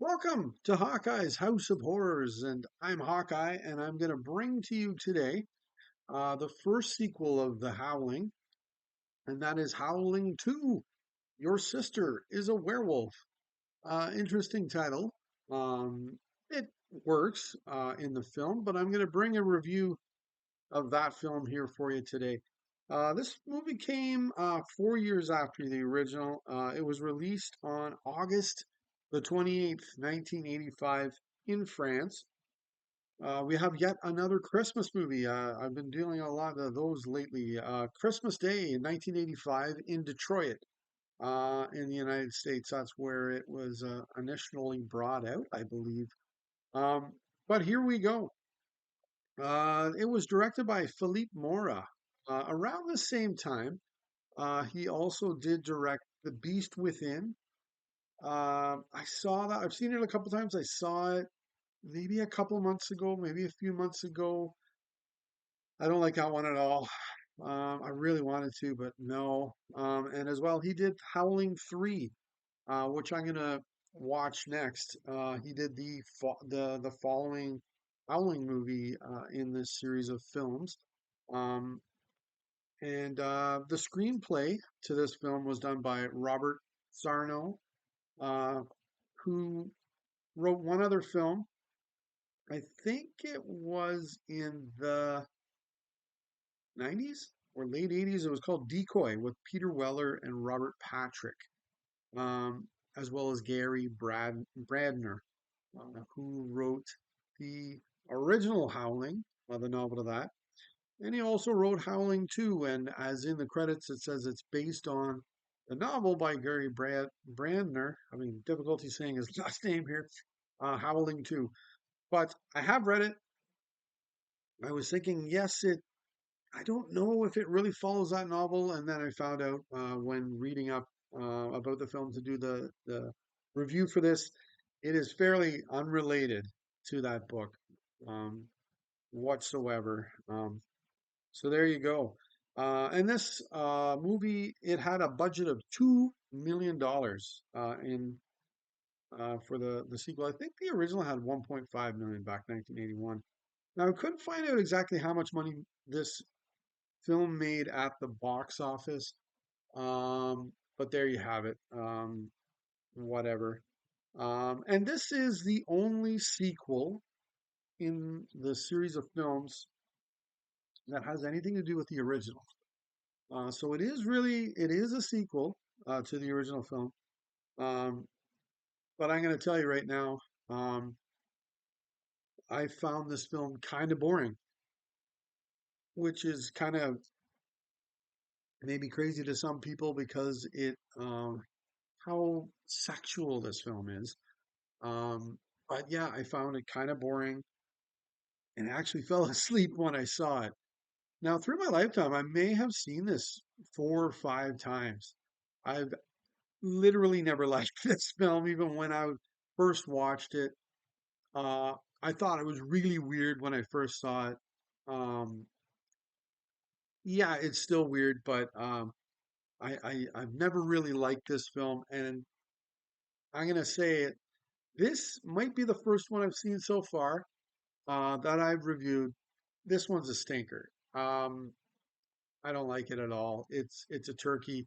Welcome to Hawkeye's House of Horrors, and I'm Hawkeye, and I'm going to bring to you today the first sequel of The Howling, and that is Howling 2. Your sister is a werewolf. Interesting title. It works in the film, but I'm going to bring a review of that film here for you today. This movie came 4 years after the original. It was released on August the 28th, 1985, in France. We have yet another Christmas movie. I've been doing a lot of those lately. Christmas Day in 1985 in Detroit, in the United States. That's where it was initially brought out, I believe. Um, but here we go. It was directed by Philippe Mora. Around the same time, he also did direct The Beast Within. I saw that. I've seen it a couple times. I saw it maybe a couple months ago, maybe a few months ago. I don't like that one at all. I really wanted to, but no. And as well, he did Howling 3, which I'm gonna watch next. He did the following Howling movie in this series of films. Um, and the screenplay to this film was done by Robert Sarno, uh, who wrote one other film. I think it was in the 90s or late 80s. It was called Decoy with Peter Weller and Robert Patrick, as well as Bradner, who wrote the original Howling, the novel of that. And he also wrote Howling 2, and as in the credits, it says it's based on the novel by Brandner. I mean, difficulty saying his last name here, Howling 2. But I have read it. I was thinking, yes, I don't know if it really follows that novel, and then I found out when reading up about the film to do the review for this, it is fairly unrelated to that book um, whatsoever. So there you go. And this movie, it had a budget of $2 million in for the sequel. I think the original had 1.5 million back 1981. Now I couldn't find out exactly how much money this film made at the box office. But there you have it. Whatever. And this is the only sequel in the series of films that has anything to do with the original. So it is a sequel to the original film. Um, but I'm going to tell you right now, um, I found this film kind of boring, which is kind of maybe crazy to some people because how sexual this film is. But yeah, I found it kind of boring and actually fell asleep when I saw it. Now, through my lifetime, I may have seen this 4 or 5 times. I've literally never liked this film, even when I first watched it. Uh, I thought it was really weird when I first saw it. Um, yeah, it's still weird, but I've never really liked this film, and I'm gonna say it. This might be the first one I've seen so far that I've reviewed. This one's a stinker. I don't like it at all. It's a turkey.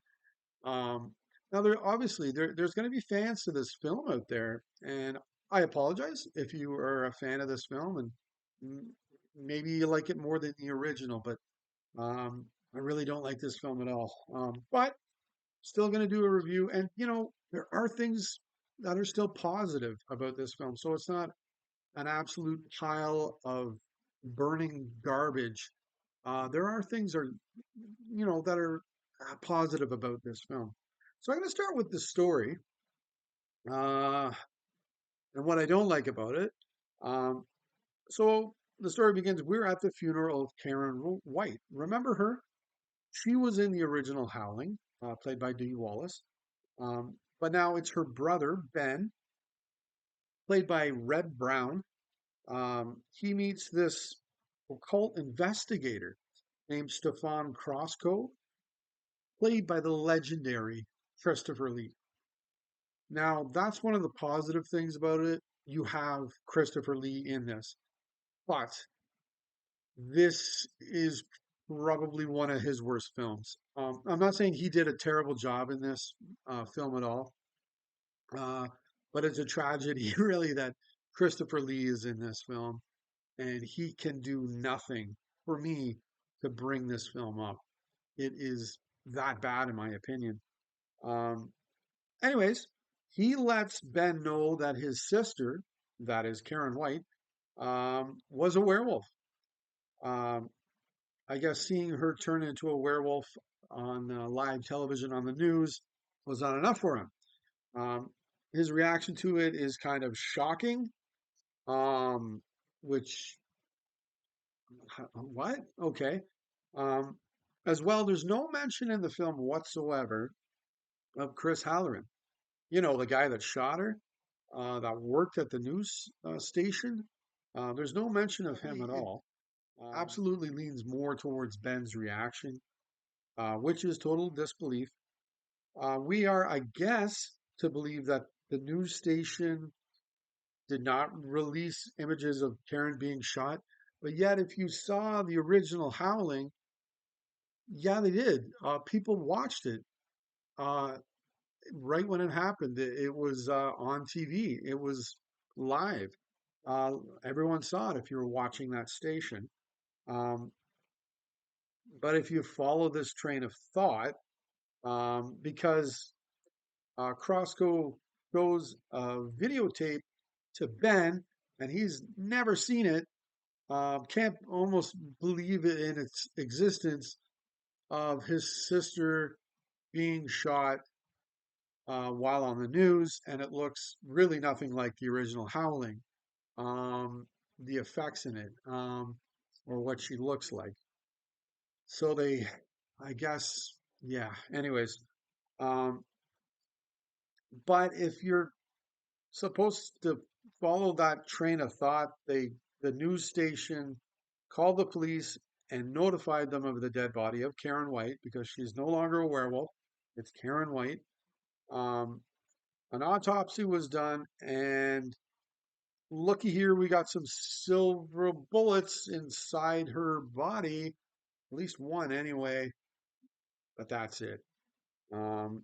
Um, Now there's going to be fans to this film out there, and I apologize if you are a fan of this film and m- maybe you like it more than the original, but I really don't like this film at all. But still going to do a review, and there are things that are still positive about this film, so it's not an absolute pile of burning garbage. There are things that are positive about this film. So I'm going to start with the story uh, and what I don't like about it. Um, so the story begins. We're at the funeral of Karen White. Remember her? She was in the original Howling, played by Dee Wallace. But now it's her brother Ben, played by Red Brown. He meets this occult investigator named Stefan Crosco, played by the legendary Christopher Lee. Now, that's one of the positive things about it. You have Christopher Lee in this, but this is probably one of his worst films. I'm not saying he did a terrible job in this film at all, uh, but it's a tragedy, really, that Christopher Lee is in this film and he can do nothing for me to bring this film up. It is that bad, in my opinion. Um, Anyways, he lets Ben know that his sister, that is Karen White, was a werewolf. Um, I guess seeing her turn into a werewolf on live television on the news was not enough for him. Um, his reaction to it is kind of shocking, um, which, what? Okay. Um, as well, there's no mention in the film whatsoever of Chris Halloran. You know, the guy that shot her, that worked at the news station. There's no mention of him at all. Absolutely leans more towards Ben's reaction, which is total disbelief. We are, I guess, to believe that the news station did not release images of Karen being shot. But yet, if you saw the original Howling, yeah, they did. People watched it uh, right when it happened. It was on TV. It was live. Uh, Everyone saw it if you were watching that station. Um, but if you follow this train of thought, because Crossco goes videotape to Ben, and he's never seen it. Can't almost believe it in its existence of his sister being shot while on the news, and it looks really nothing like the original Howling. The effects in it, or what she looks like. So they, I guess, yeah. Anyways, um, but if you're supposed to follow that train of thought, the news station called the police and notified them of the dead body of Karen White because she's no longer a werewolf. It's Karen White. Um, an autopsy was done, and looky here, we got some silver bullets inside her body, at least one anyway, but that's it. Um,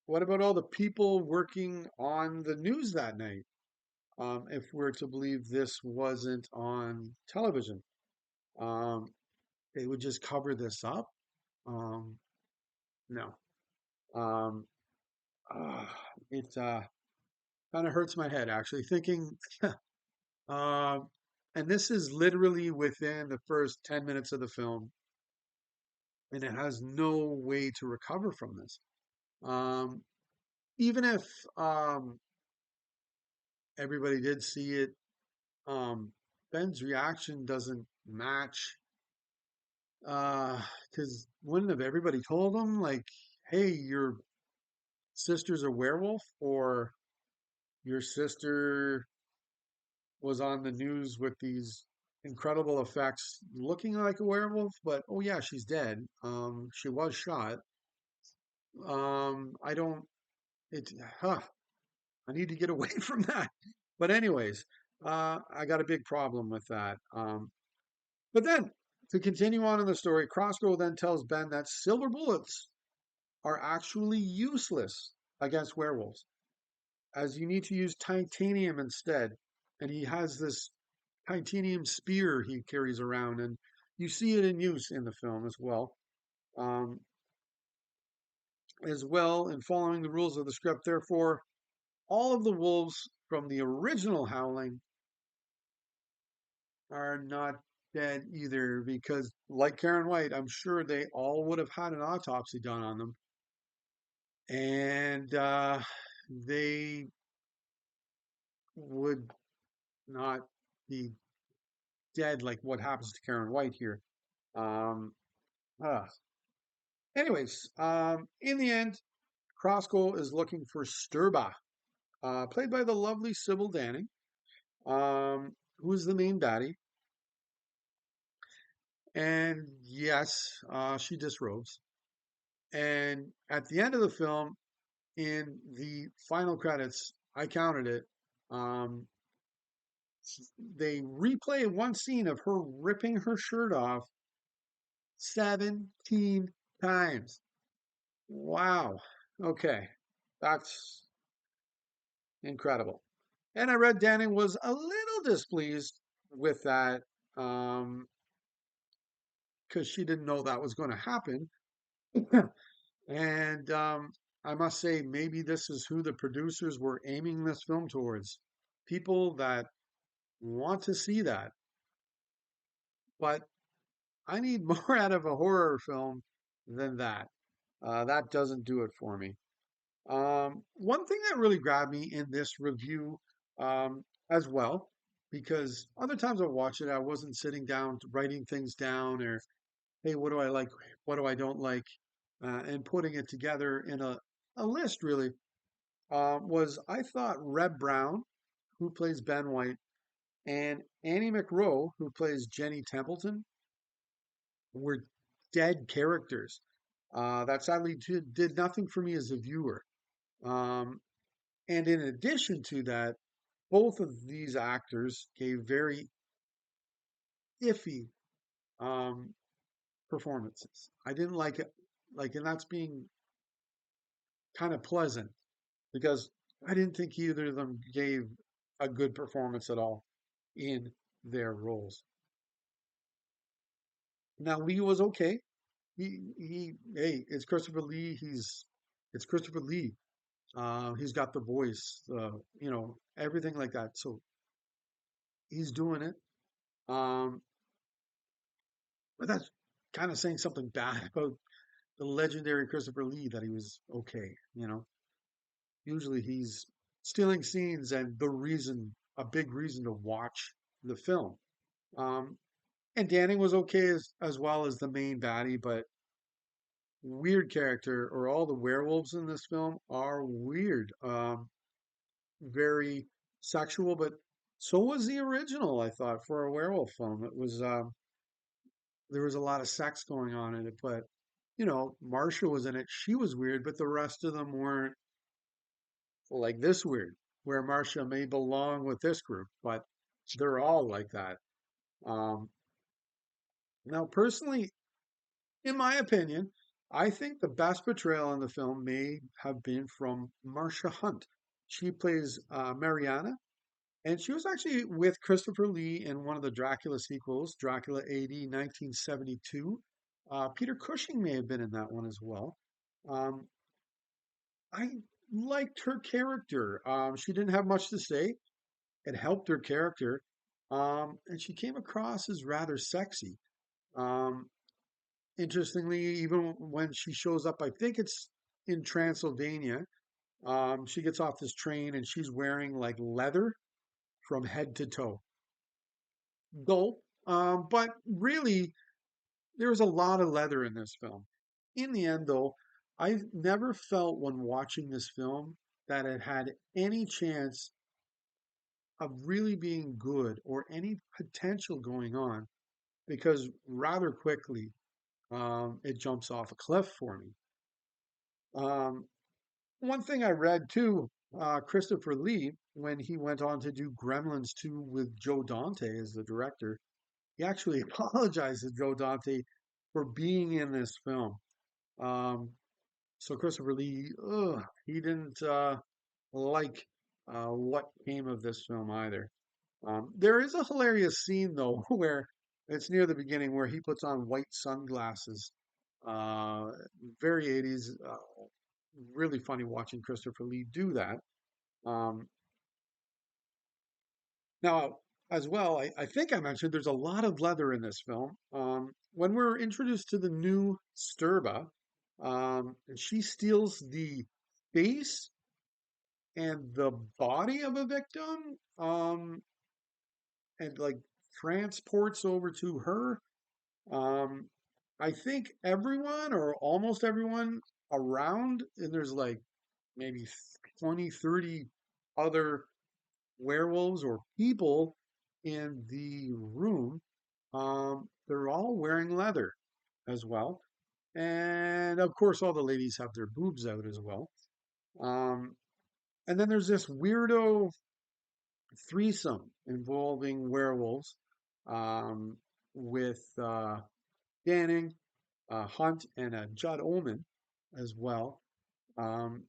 what about all the people working on the news that night? If we're to believe this wasn't on television, um, they would just cover this up. Um, no. Um, uh, it kind of hurts my head actually thinking, uh, and this is literally within the first 10 minutes of the film, and it has no way to recover from this. Um, Even if everybody did see it, um, Ben's reaction doesn't match. Because wouldn't have everybody told him, like, hey, your sister's a werewolf, or your sister was on the news with these incredible effects looking like a werewolf, but oh yeah, she's dead. She was shot. I don't, it, huh, I need to get away from that. But anyways, I got a big problem with that. But then to continue on in the story, Crossbow then tells Ben that silver bullets are actually useless against werewolves, as you need to use titanium instead. And he has this titanium spear he carries around, and you see it in use in the film as well. Um, as well, in following the rules of the script, therefore, all of the wolves from the original Howling are not dead either, because, like Karen White, I'm sure they all would have had an autopsy done on them, and they would not be dead like what happens to Karen White here. Um, uh, in the end, Crossco is looking for Sturba, played by the lovely Sybil Danning, who is the main baddie. And yes, she disrobes. And at the end of the film, in the final credits, I counted it. Um, they replay one scene of her ripping her shirt off 17 times. Wow. Okay. That's incredible. And I read Danny was a little displeased with that because she didn't know that was going to happen. And I must say, maybe this is who the producers were aiming this film towards. People that want to see that. But I need more out of a horror film than that. That doesn't do it for me. One thing that really grabbed me in this review as well, because other times I watch it, I wasn't sitting down writing things down or, hey, what do I like? What do I don't like? And putting it together in a list really was I thought Reb Brown, who plays Ben White, and Annie McRoe, who plays Jenny Templeton, were dead characters. That sadly did nothing for me as a viewer. Um, and in addition to that, both of these actors gave very iffy um, performances. I didn't like it, and that's being kind of pleasant because I didn't think either of them gave a good performance at all in their roles. Now Lee was okay. Hey, it's Christopher Lee. It's Christopher Lee. He's got the voice, everything like that. So he's doing it. Um, but that's kind of saying something bad about the legendary Christopher Lee that he was okay. Usually he's stealing scenes and a big reason to watch the film. Um, and Danny was okay as well as the main baddie, but weird character, or all the werewolves in this film are weird. Very sexual, but so was the original, I thought, for a werewolf film. It was there was a lot of sex going on in it, but Marsha was in it. She was weird, but the rest of them weren't like this weird, where Marsha may belong with this group, but they're all like that. Um, Now, personally, in my opinion, I think the best portrayal in the film may have been from Marsha Hunt. She plays Mariana, and she was actually with Christopher Lee in one of the Dracula sequels, Dracula AD 1972. Peter Cushing may have been in that one as well. Um, I liked her character. She didn't have much to say. It helped her character. And she came across as rather sexy. Um, Interestingly, even when she shows up, I think it's in Transylvania, she gets off this train and she's wearing like leather from head to toe. Dull, but really, there's a lot of leather in this film. In the end, though, I never felt when watching this film that it had any chance of really being good or any potential going on because rather quickly it jumps off a cliff for me. Um, One thing I read too, Christopher Lee, when he went on to do Gremlins 2 with Joe Dante as the director, he actually apologized to Joe Dante for being in this film. Um, so Christopher Lee, he didn't like what came of this film either. There is a hilarious scene though, where it's near the beginning where he puts on white sunglasses. Uh, Very 80s. Really funny watching Christopher Lee do that. Um, Now, as well, I think I mentioned there's a lot of leather in this film. When we're introduced to the new Sturba, and she steals the face and the body of a victim, and like transports over to her. Um, I think everyone or almost everyone around, and there's like maybe 20, 30 other werewolves or people in the room. They're all wearing leather as well. And of course, all the ladies have their boobs out as well. Um, and then there's this weirdo threesome involving werewolves um, with Danning, Hunt, and Judd Ullman as well. Um,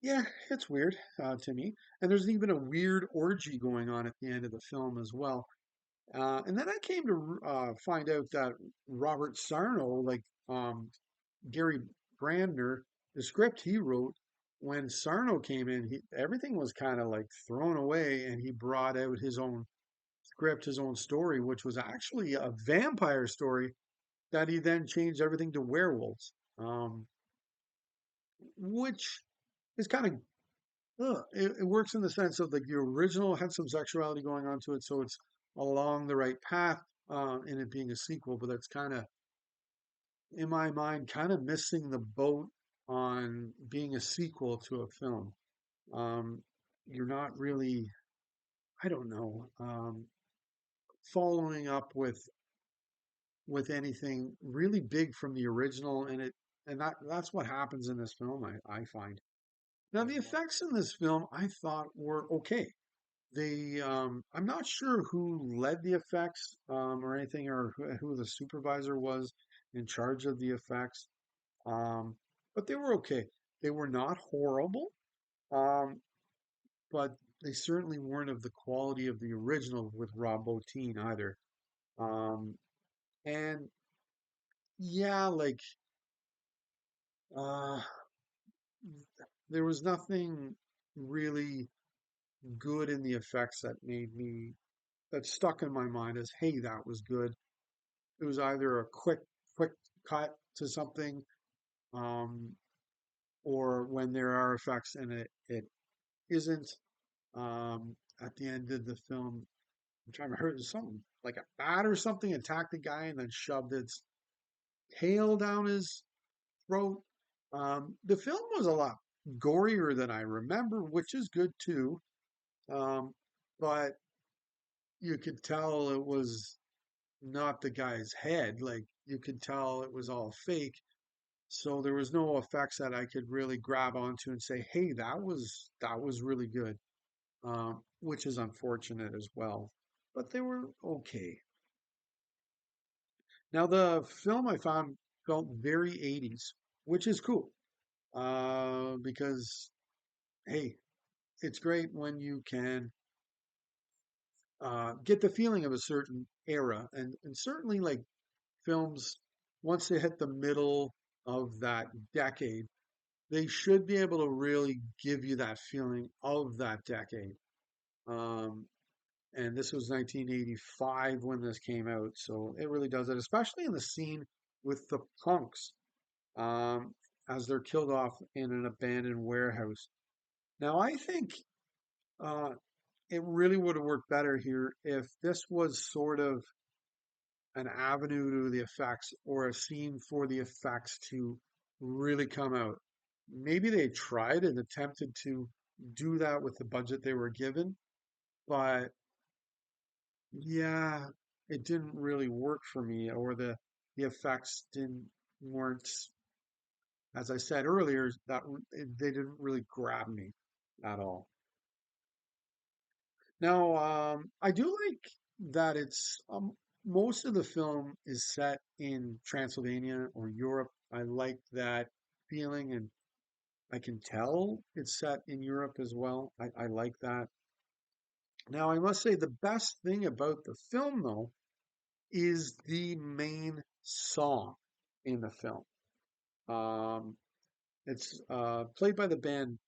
yeah, it's weird to me. And there's even a weird orgy going on at the end of the film as well. And then I came to find out that Robert Sarno, like Gary Brandner, the script he wrote, when Sarno came in, everything was kind of like thrown away, and he brought out his own script, his own story, which was actually a vampire story that he then changed everything to werewolves, which is kind of it works in the sense of like the original had some sexuality going on to it, so it's along the right path in it being a sequel, but that's kind of in my mind kind of missing the boat on being a sequel to a film. Um, you're not really, I don't know, following up with anything really big from the original, and that's what happens in this film. I find now the effects in this film I thought were okay. I'm not sure who led the effects or anything, or who the supervisor was in charge of the effects. Um, but they were okay. They were not horrible, um, but they certainly weren't of the quality of the original with Rob Bottin either. Um, and yeah, like uh, there was nothing really good in the effects that stuck in my mind as, hey, that was good. It was either a quick cut to something, um, or when there are effects and it isn't. At the end of the film, I'm trying to hurt something like a bat or something attacked the guy and then shoved its tail down his throat. The film was a lot gorier than I remember, which is good too. Um, but you could tell it was not the guy's head. Like you could tell it was all fake. So there was no effects that I could really grab onto and say, "Hey, that was really good," which is unfortunate as well. But they were okay. Now the film I found felt very 80s, which is cool because hey, it's great when you can get the feeling of a certain era, and certainly like films once they hit the middle of that decade, they should be able to really give you that feeling of that decade. Um, and this was 1985 when this came out, so it really does it, especially in the scene with the punks um, as they're killed off in an abandoned warehouse. Now, I think uh, it really would have worked better here if this was sort of an avenue to the effects or a scene for the effects to really come out. Maybe they tried and attempted to do that with the budget they were given, but yeah, it didn't really work for me, or the effects didn't weren't, as I said earlier, they didn't really grab me at all. Now, I do like that it's most of the film is set in Transylvania or Europe. I like that feeling, and I can tell it's set in Europe as well. I like that. Now, I must say the best thing about the film, though, is the main song in the film. Um, it's played by the band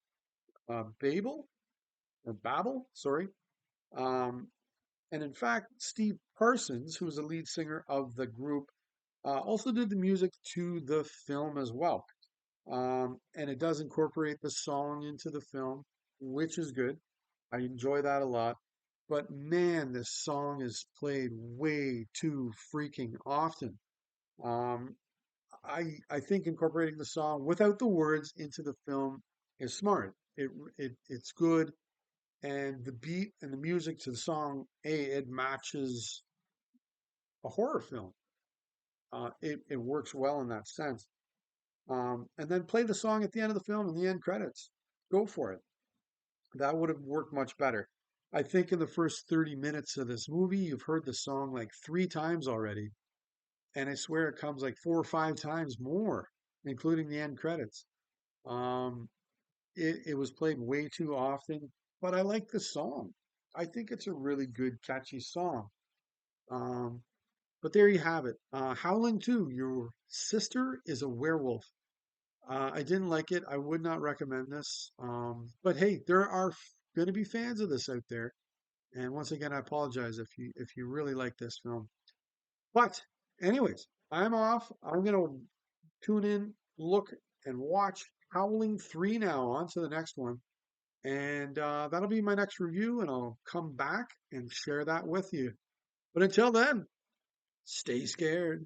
Babel, sorry. Um, And in fact, Steve Parsons, who was the lead singer of the group, also did the music to the film as well. And it does incorporate the song into the film, which is good. I enjoy that a lot. But man, this song is played way too freaking often. Um, I think incorporating the song without the words into the film is smart. It's good, and the beat and the music to the song, it matches a horror film. It works well in that sense. And then play the song at the end of the film in the end credits. Go for it. That would have worked much better. I think in the first 30 minutes of this movie, you've heard the song like 3 times already. And I swear it comes like 4 or 5 times more, including the end credits. Um, it was played way too often, but I like the song. I think it's a really good, catchy song. Um, but there you have it. Howling 2, Your Sister is a Werewolf. I didn't like it. I would not recommend this. But hey, there are going to be fans of this out there. And once again, I apologize if you really like this film. But anyways, I'm off. I'm going to tune in, look, and watch Howling 3 now. On to the next one. And that'll be my next review, and I'll come back and share that with you. But until then, stay scared.